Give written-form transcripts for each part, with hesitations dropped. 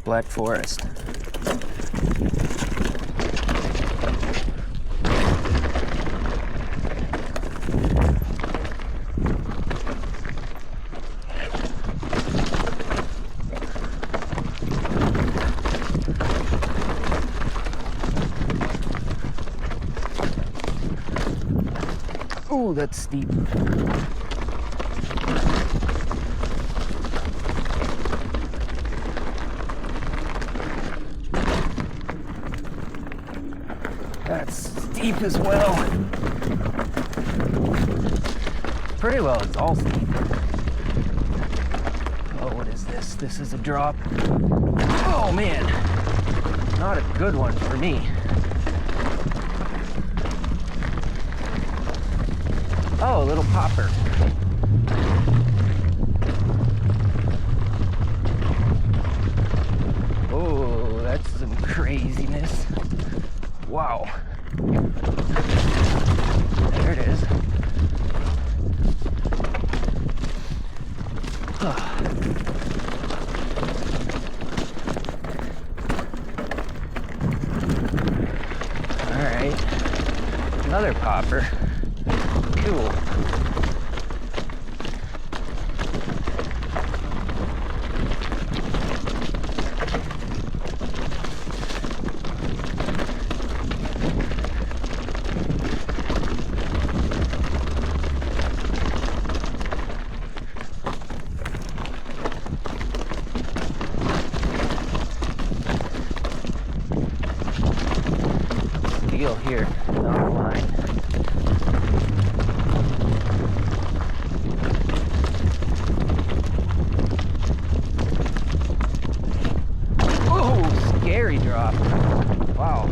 Black Forest. Oh, that's steep. That's steep as well. Pretty well, it's all steep. Oh, what is this? This is a drop. Oh man, not a good one for me. Oh, a little popper. Oh, that's some craziness. Wow. There it is. All right, another popper. Cool. Deal here, not line. Oh, scary drop. Wow.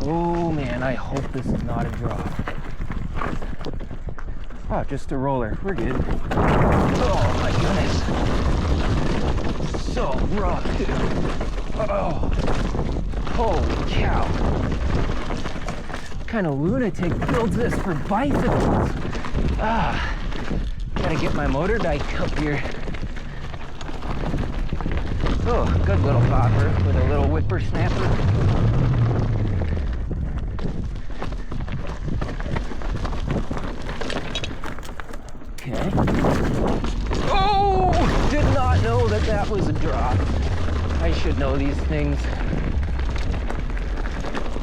Oh man, I hope this is not a drop. Oh, just a roller. We're good. Oh my goodness. So rough, dude. Oh, holy cow. What kind of lunatic builds this for bicycles? Gotta get my motor bike up here. Oh, good little popper with a little whippersnapper. Okay. Oh, did not know that that was a drop. I should know these things.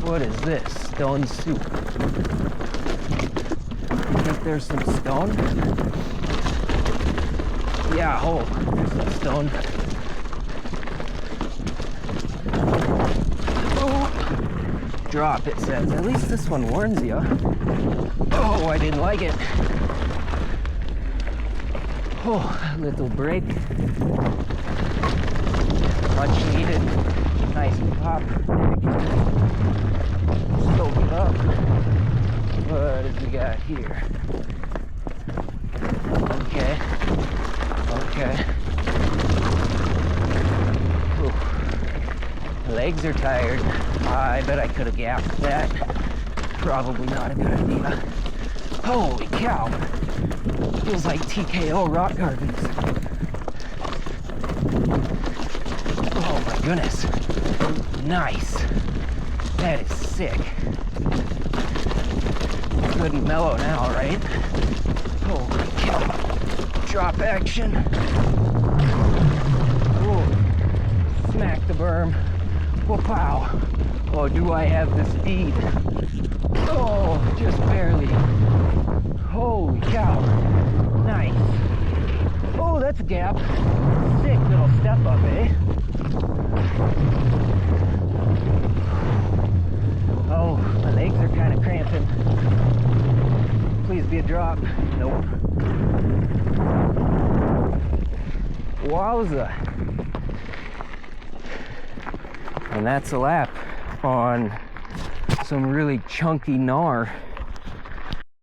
What is this? Stone soup. I think there's some stone. Yeah, oh, there's some stone. Oh, drop, it says. At least this one warns you. Oh, I didn't like it. Oh, little break. Much needed. Nice pop. Soak it up. What have we got here? Okay. Okay. Ooh. Legs are tired. I bet I could have gapped that. Probably not a good idea. Holy cow. Feels like TKO rock gardens. Oh my goodness. Nice. That is sick. Good and mellow now, right? Holy cow. Drop action. Ooh. Smack the berm. Whoa-pow. Oh, do I have the speed? Oh, just barely. Holy cow. Nice. Oh, that's a gap. Sick little step up, eh? Oh, my legs are kind of cramping. Please be a drop. Nope. Wowza. And that's a lap on some really chunky gnar.